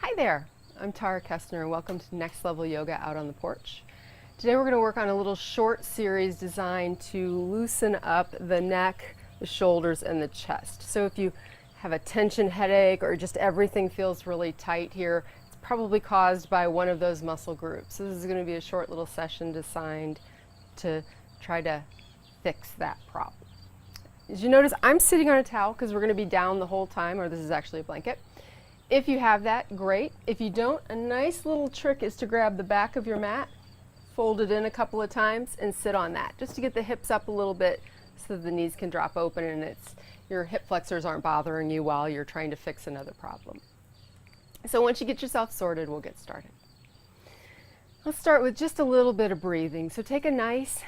Hi there, I'm Tara Kestner and welcome to Next Level Yoga Out on the Porch. Today we're going to work on a little short series designed to loosen up the neck, the shoulders, and the chest. So if you have a tension headache or just everything feels really tight here, it's probably caused by one of those muscle groups. So this is going to be a short little session designed to try to fix that problem. As you notice, I'm sitting on a towel because we're going to be down the whole time, or this is actually a blanket. If you have that, great. If you don't, a nice little trick is to grab the back of your mat, fold it in a couple of times, and sit on that, just to get the hips up a little bit so the knees can drop open and your hip flexors aren't bothering you while you're trying to fix another problem. So once you get yourself sorted, we'll get started. Let's start with just a little bit of breathing. So take a nice,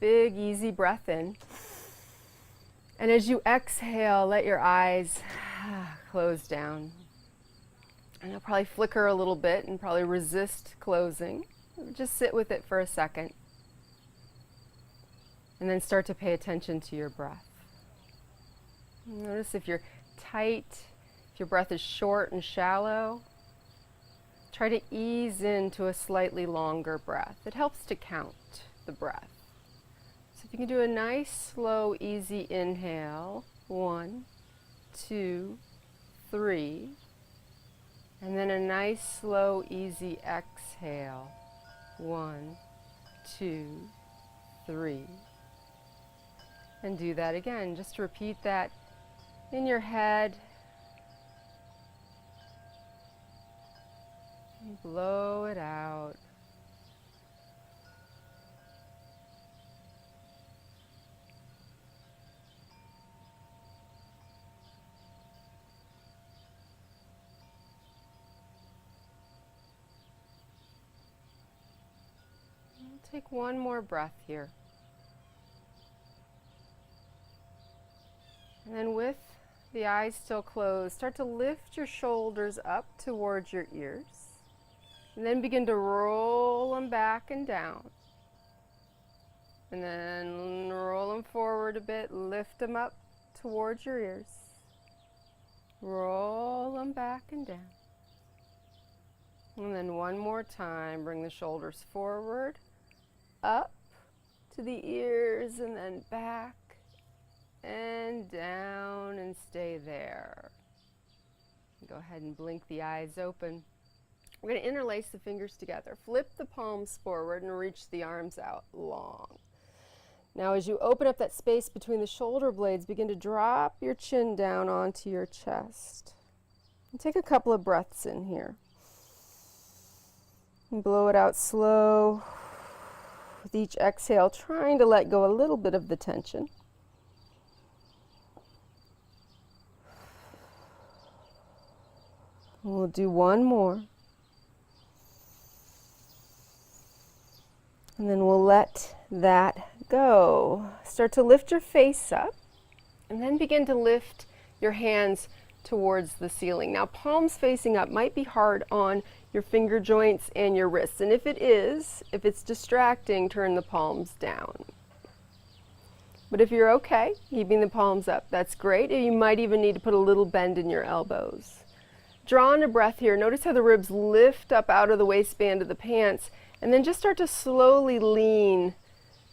big, easy breath in. And as you exhale, let your eyes close down. And they'll probably flicker a little bit and probably resist closing. Just sit with it for a second. And then start to pay attention to your breath. Notice if you're tight, if your breath is short and shallow, try to ease into a slightly longer breath. It helps to count the breath. So if you can do a nice, slow, easy inhale, 1, 2, 3. And then a nice, slow, easy exhale. 1, 2, 3. And do that again. Just repeat that in your head. And blow it out. Take one more breath here. And then with the eyes still closed, start to lift your shoulders up towards your ears. And then begin to roll them back and down. And then roll them forward a bit, lift them up towards your ears. Roll them back and down. And then one more time, bring the shoulders forward, up to the ears, and then back and down, and stay there. Go ahead and blink the eyes open. We're going to interlace the fingers together. Flip the palms forward and reach the arms out long. Now as you open up that space between the shoulder blades, begin to drop your chin down onto your chest. And take a couple of breaths in here. And blow it out slow. With each exhale, trying to let go a little bit of the tension. We'll do one more. And then we'll let that go. Start to lift your face up, and then begin to lift your hands towards the ceiling. Now, palms facing up might be hard on your finger joints and your wrists. And if it's distracting, turn the palms down. But if you're okay, keeping the palms up, that's great. You might even need to put a little bend in your elbows. Draw in a breath here. Notice how the ribs lift up out of the waistband of the pants, and then just start to slowly lean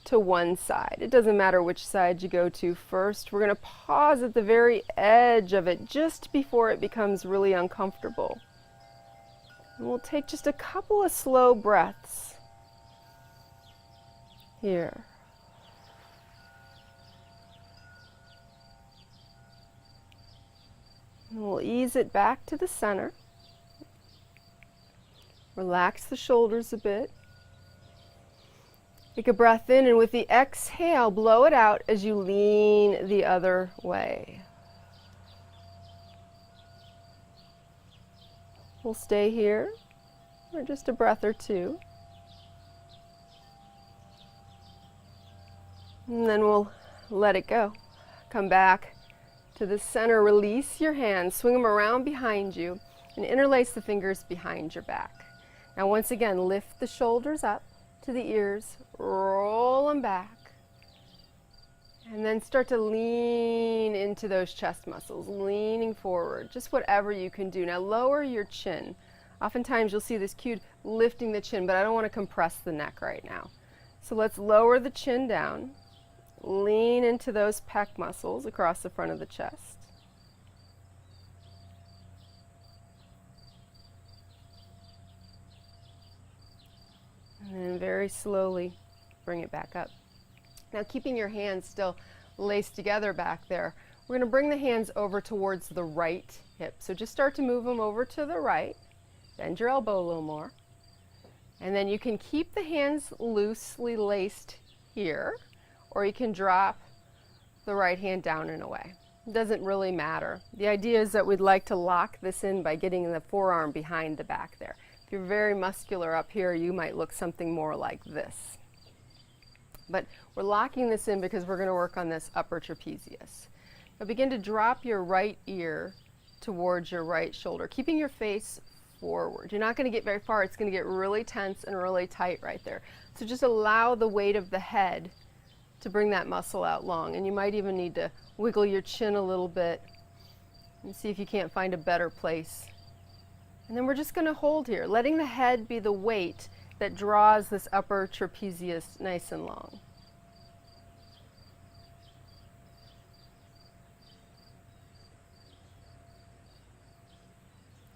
to one side. It doesn't matter which side you go to first. We're going to pause at the very edge of it just before it becomes really uncomfortable. And we'll take just a couple of slow breaths here. And we'll ease it back to the center. Relax the shoulders a bit. Take a breath in, and with the exhale, blow it out as you lean the other way. We'll stay here for just a breath or two. And then we'll let it go. Come back to the center. Release your hands. Swing them around behind you and interlace the fingers behind your back. Now once again, lift the shoulders up to the ears. Roll them back. And then start to lean into those chest muscles, leaning forward, just whatever you can do. Now lower your chin Oftentimes you'll see this cued lifting the chin, but I don't want to compress the neck right now. So let's lower the chin down, lean into those pec muscles across the front of the chest. And then very slowly bring it back up. Now keeping your hands still laced together back there, we're going to bring the hands over towards the right hip. So just start to move them over to the right. Bend your elbow a little more. And then you can keep the hands loosely laced here, or you can drop the right hand down and away. It doesn't really matter. The idea is that we'd like to lock this in by getting the forearm behind the back there. If you're very muscular up here, you might look something more like this. But we're locking this in because we're going to work on this upper trapezius. Now begin to drop your right ear towards your right shoulder, keeping your face forward. You're not going to get very far. It's going to get really tense and really tight right there. So just allow the weight of the head to bring that muscle out long. And you might even need to wiggle your chin a little bit and see if you can't find a better place. And then we're just going to hold here, letting the head be the weight that draws this upper trapezius nice and long.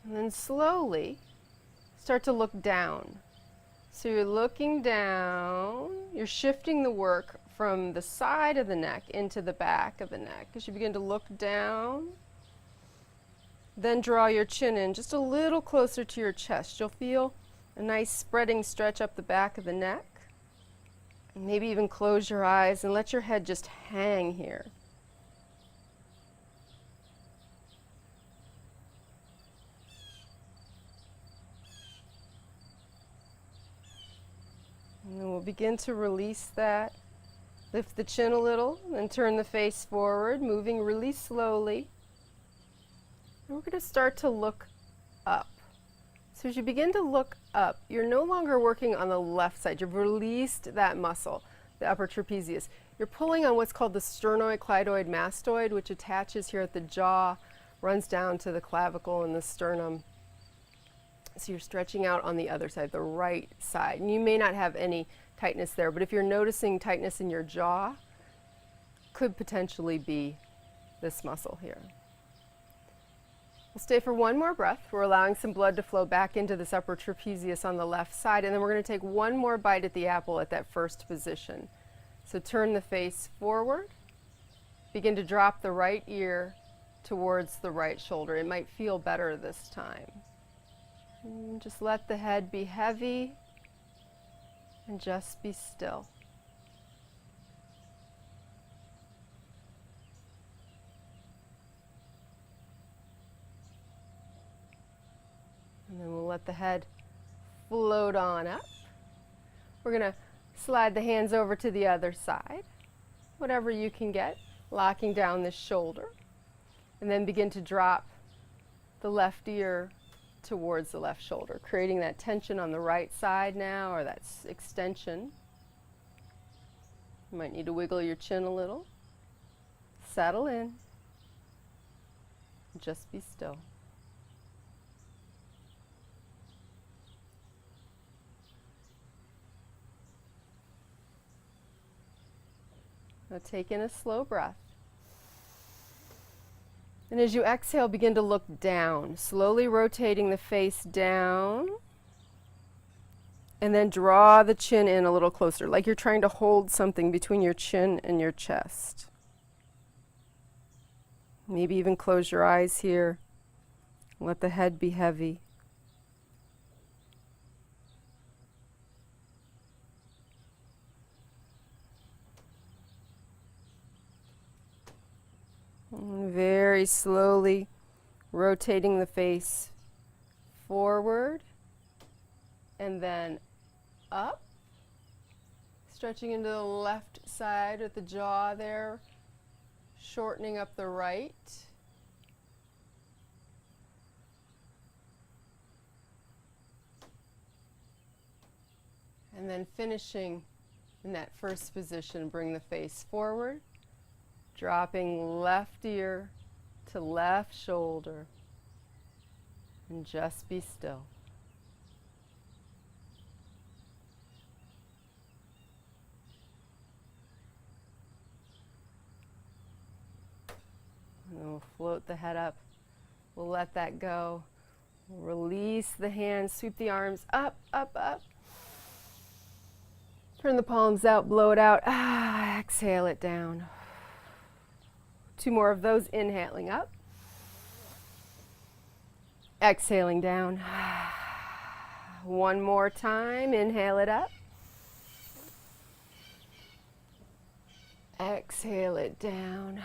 And then slowly start to look down. So you're looking down, you're shifting the work from the side of the neck into the back of the neck. As you begin to look down, then draw your chin in just a little closer to your chest. You'll feel a nice spreading stretch up the back of the neck. And maybe even close your eyes and let your head just hang here. And then we'll begin to release that. Lift the chin a little, then turn the face forward, moving really slowly. And we're going to start to look up. So as you begin to look up, you're no longer working on the left side. You've released that muscle, the upper trapezius. You're pulling on what's called the sternocleidoid mastoid, which attaches here at the jaw, runs down to the clavicle and the sternum. So you're stretching out on the other side, the right side. And you may not have any tightness there, but if you're noticing tightness in your jaw, could potentially be this muscle here. We'll stay for one more breath. We're allowing some blood to flow back into this upper trapezius on the left side, and then we're going to take one more bite at the apple at that first position. So turn the face forward. Begin to drop the right ear towards the right shoulder. It might feel better this time. And just let the head be heavy and just be still. And then we'll let the head float on up. We're going to slide the hands over to the other side, whatever you can get, locking down the shoulder. And then begin to drop the left ear towards the left shoulder, creating that tension on the right side now, or that extension. You might need to wiggle your chin a little. Settle in. Just be still. Now take in a slow breath. And as you exhale, begin to look down, slowly rotating the face down. And then draw the chin in a little closer, like you're trying to hold something between your chin and your chest. Maybe even close your eyes here. Let the head be heavy. And very slowly rotating the face forward and then up, stretching into the left side at the jaw there, shortening up the right. And then finishing in that first position, bring the face forward, dropping left ear to left shoulder, and just be still. And then we'll float the head up. We'll let that go. We'll release the hands, sweep the arms up, up, up. Turn the palms out, blow it out. Exhale it down. 2 more of those, inhaling up. Exhaling down. 1 more time, inhale it up. Exhale it down.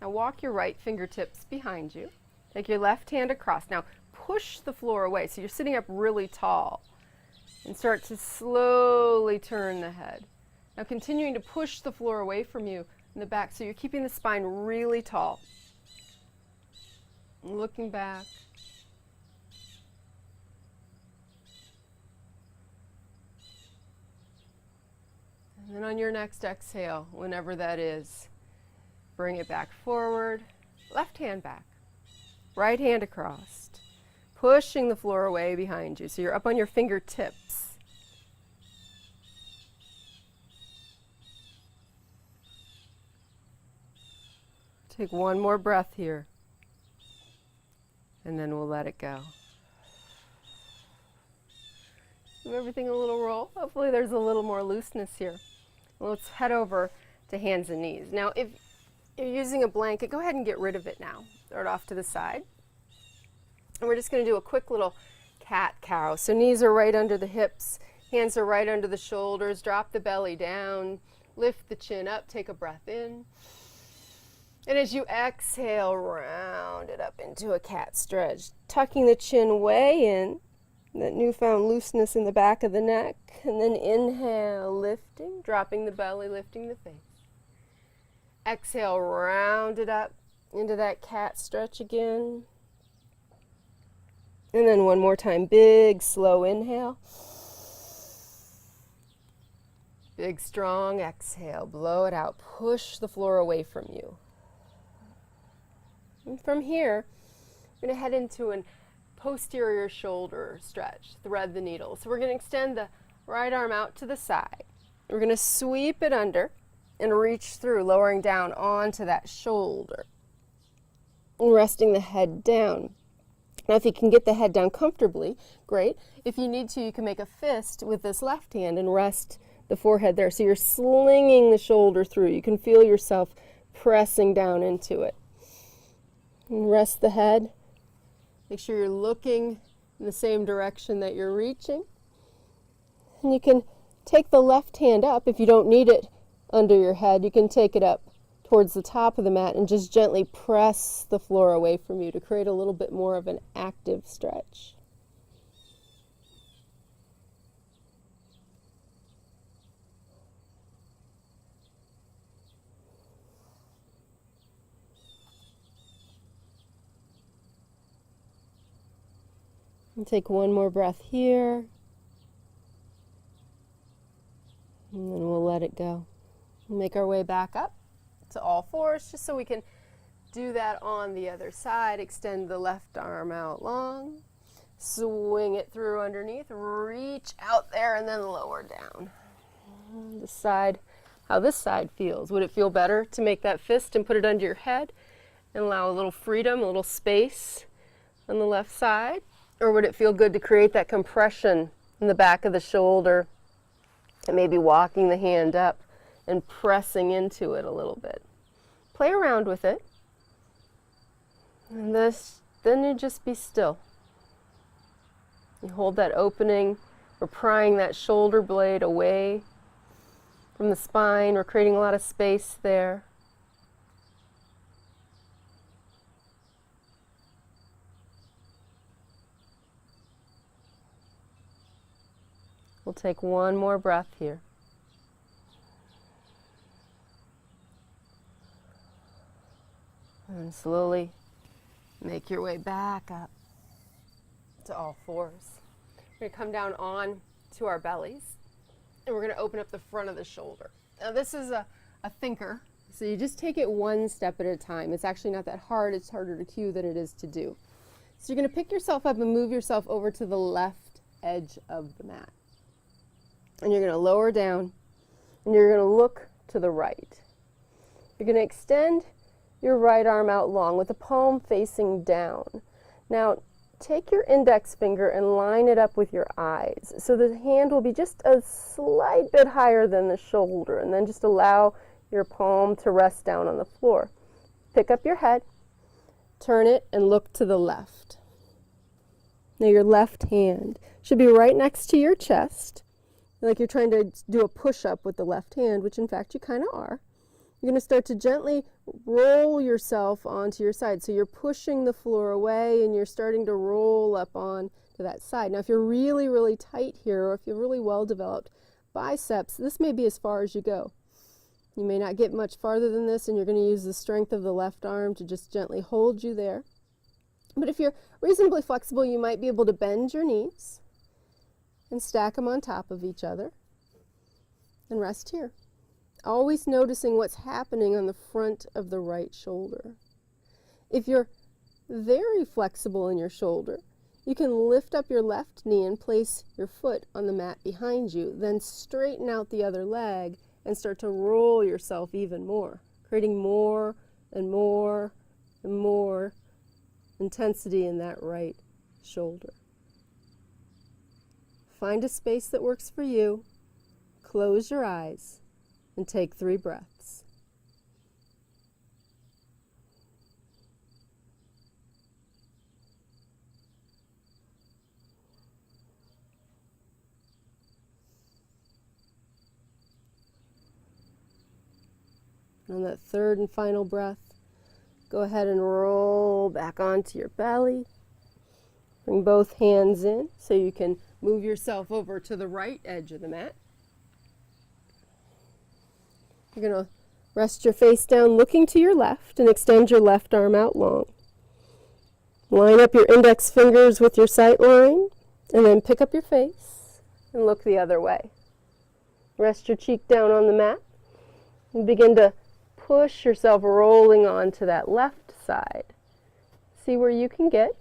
Now walk your right fingertips behind you. Take your left hand across. Now push the floor away so you're sitting up really tall. And start to slowly turn the head. Now continuing to push the floor away from you in the back so you're keeping the spine really tall. Looking back. And then on your next exhale, whenever that is, bring it back forward, left hand back, right hand across, pushing the floor away behind you so you're up on your fingertips. Take 1 more breath here, and then we'll let it go. Give everything a little roll. Hopefully there's a little more looseness here. Let's head over to hands and knees. Now, if you're using a blanket, go ahead and get rid of it now. Throw it off to the side. And we're just going to do a quick little cat-cow. So knees are right under the hips, hands are right under the shoulders. Drop the belly down, lift the chin up, take a breath in. And as you exhale, round it up into a cat stretch, tucking the chin way in, that newfound looseness in the back of the neck. And then inhale, lifting, dropping the belly, lifting the face. Exhale, round it up into that cat stretch again. And then 1 more time, big, slow inhale. Big, strong exhale, blow it out, push the floor away from you. And from here, we're going to head into an posterior shoulder stretch, thread the needle. So we're going to extend the right arm out to the side. We're going to sweep it under and reach through, lowering down onto that shoulder and resting the head down. Now, if you can get the head down comfortably, great. If you need to, you can make a fist with this left hand and rest the forehead there. So you're slinging the shoulder through. You can feel yourself pressing down into it. And rest the head. Make sure you're looking in the same direction that you're reaching. And you can take the left hand up. If you don't need it under your head, you can take it up towards the top of the mat and just gently press the floor away from you to create a little bit more of an active stretch. And take 1 more breath here. And then we'll let it go. Make our way back up to all fours, just so we can do that on the other side. Extend the left arm out long. Swing it through underneath. Reach out there and then lower down. Decide how this side feels. Would it feel better to make that fist and put it under your head and allow a little freedom, a little space on the left side? Or would it feel good to create that compression in the back of the shoulder and maybe walking the hand up and pressing into it a little bit? Play around with it. And then you just be still. You hold that opening. We're prying that shoulder blade away from the spine. We're creating a lot of space there. We'll take 1 more breath here. And slowly make your way back up to all fours. We're going to come down on to our bellies, and we're going to open up the front of the shoulder. Now this is a thinker, so you just take it 1 step at a time. It's actually not that hard. It's harder to cue than it is to do. So you're going to pick yourself up and move yourself over to the left edge of the mat. And you're going to lower down, and you're going to look to the right. You're going to extend your right arm out long with the palm facing down. Now, take your index finger and line it up with your eyes. So the hand will be just a slight bit higher than the shoulder, and then just allow your palm to rest down on the floor. Pick up your head, turn it, and look to the left. Now your left hand should be right next to your chest, like you're trying to do a push-up with the left hand, which in fact you kind of are. You're going to start to gently roll yourself onto your side. So you're pushing the floor away and you're starting to roll up on to that side. Now if you're really, really tight here, or if you have really well-developed biceps, this may be as far as you go. You may not get much farther than this, and you're going to use the strength of the left arm to just gently hold you there. But if you're reasonably flexible, you might be able to bend your knees and stack them on top of each other and rest here. Always noticing what's happening on the front of the right shoulder. If you're very flexible in your shoulder, you can lift up your left knee and place your foot on the mat behind you, then straighten out the other leg and start to roll yourself even more, creating more and more and more intensity in that right shoulder. Find a space that works for you, close your eyes, and take 3 breaths. On that third and final breath, go ahead and roll back onto your belly. Bring both hands in so you can move yourself over to the right edge of the mat. You're going to rest your face down looking to your left and extend your left arm out long. Line up your index fingers with your sight line and then pick up your face and look the other way. Rest your cheek down on the mat and begin to push yourself rolling onto that left side. See where you can get.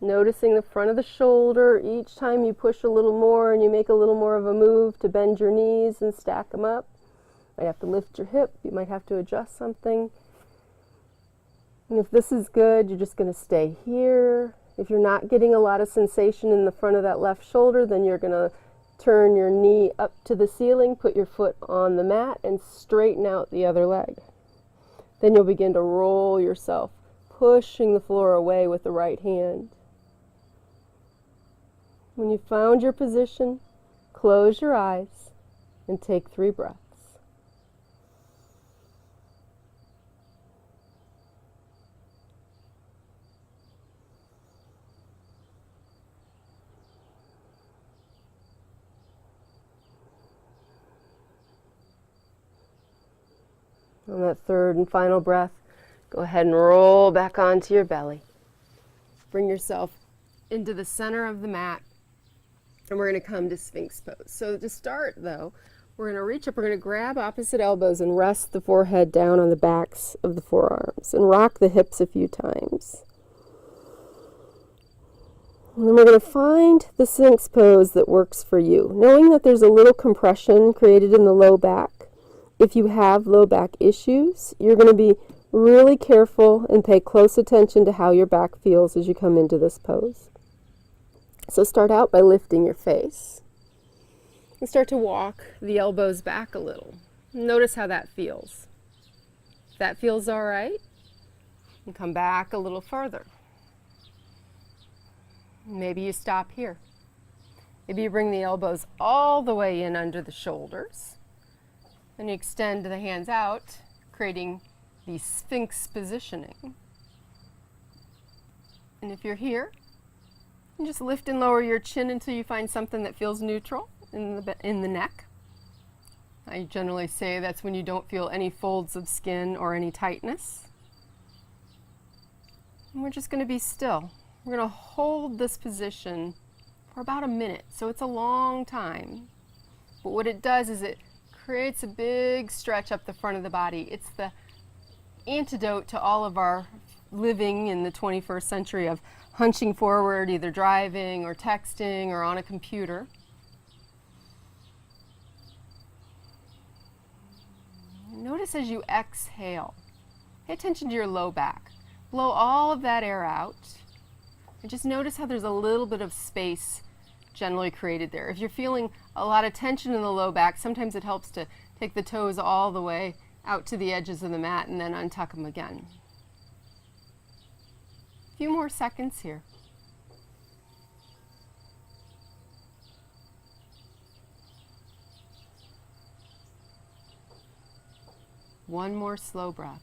Noticing the front of the shoulder each time you push a little more and you make a little more of a move to bend your knees and stack them up. You might have to lift your hip. You might have to adjust something. And if this is good, you're just going to stay here. If you're not getting a lot of sensation in the front of that left shoulder, then you're going to turn your knee up to the ceiling, put your foot on the mat, and straighten out the other leg. Then you'll begin to roll yourself, pushing the floor away with the right hand. When you've found your position, close your eyes and take 3 breaths. On that third and final breath, go ahead and roll back onto your belly. Bring yourself into the center of the mat, and we're going to come to Sphinx pose. So to start, though, we're going to reach up, we're going to grab opposite elbows and rest the forehead down on the backs of the forearms and rock the hips a few times. And then we're going to find the Sphinx pose that works for you, knowing that there's a little compression created in the low back. If you have low back issues, you're going to be really careful and pay close attention to how your back feels as you come into this pose. So start out by lifting your face and start to walk the elbows back a little. Notice how that feels. If that feels all right, and come back a little further. Maybe you stop here. Maybe you bring the elbows all the way in under the shoulders. And you extend the hands out, creating the Sphinx positioning. And if you're here, you just lift and lower your chin until you find something that feels neutral in the neck. I generally say that's when you don't feel any folds of skin or any tightness. And we're just going to be still. We're going to hold this position for about a minute, so it's a long time. But what it does is it creates a big stretch up the front of the body. It's the antidote to all of our living in the 21st century of hunching forward, either driving or texting or on a computer. notice as you exhale, pay attention to your low back. Blow all of that air out. And just notice how there's a little bit of space generally created there. If you're feeling a lot of tension in the low back, sometimes it helps to take the toes all the way out to the edges of the mat and then untuck them again. A few more seconds here. One more slow breath.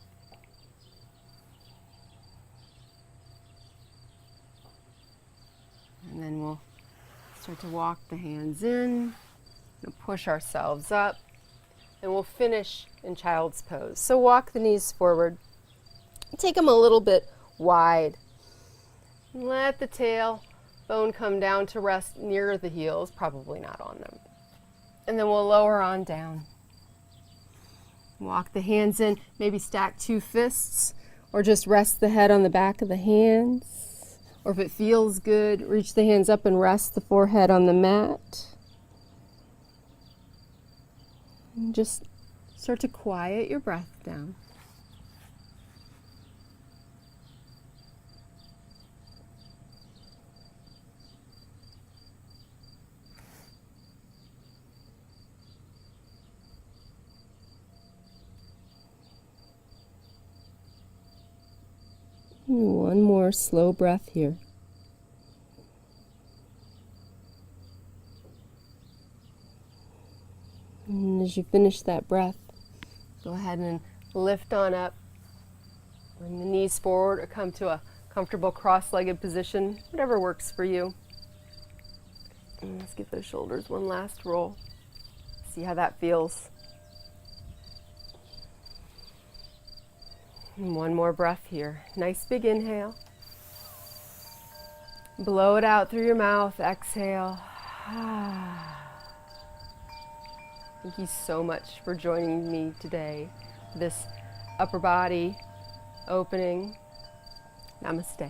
And then we'll start to walk the hands in, and push ourselves up, and we'll finish in child's pose. So walk the knees forward, take them a little bit wide. Let the tailbone come down to rest near the heels, probably not on them. And then we'll lower on down. Walk the hands in, maybe stack two fists, or just rest the head on the back of the hands. Or if it feels good, reach the hands up and rest the forehead on the mat. And just start to quiet your breath down. One more slow breath here. And as you finish that breath, go ahead and lift on up. Bring the knees forward or come to a comfortable cross-legged position, whatever works for you. And let's give those shoulders one last roll. See how that feels. And one more breath here. Nice big inhale. Blow it out through your mouth. Exhale. Thank you so much for joining me today. This upper body opening. Namaste.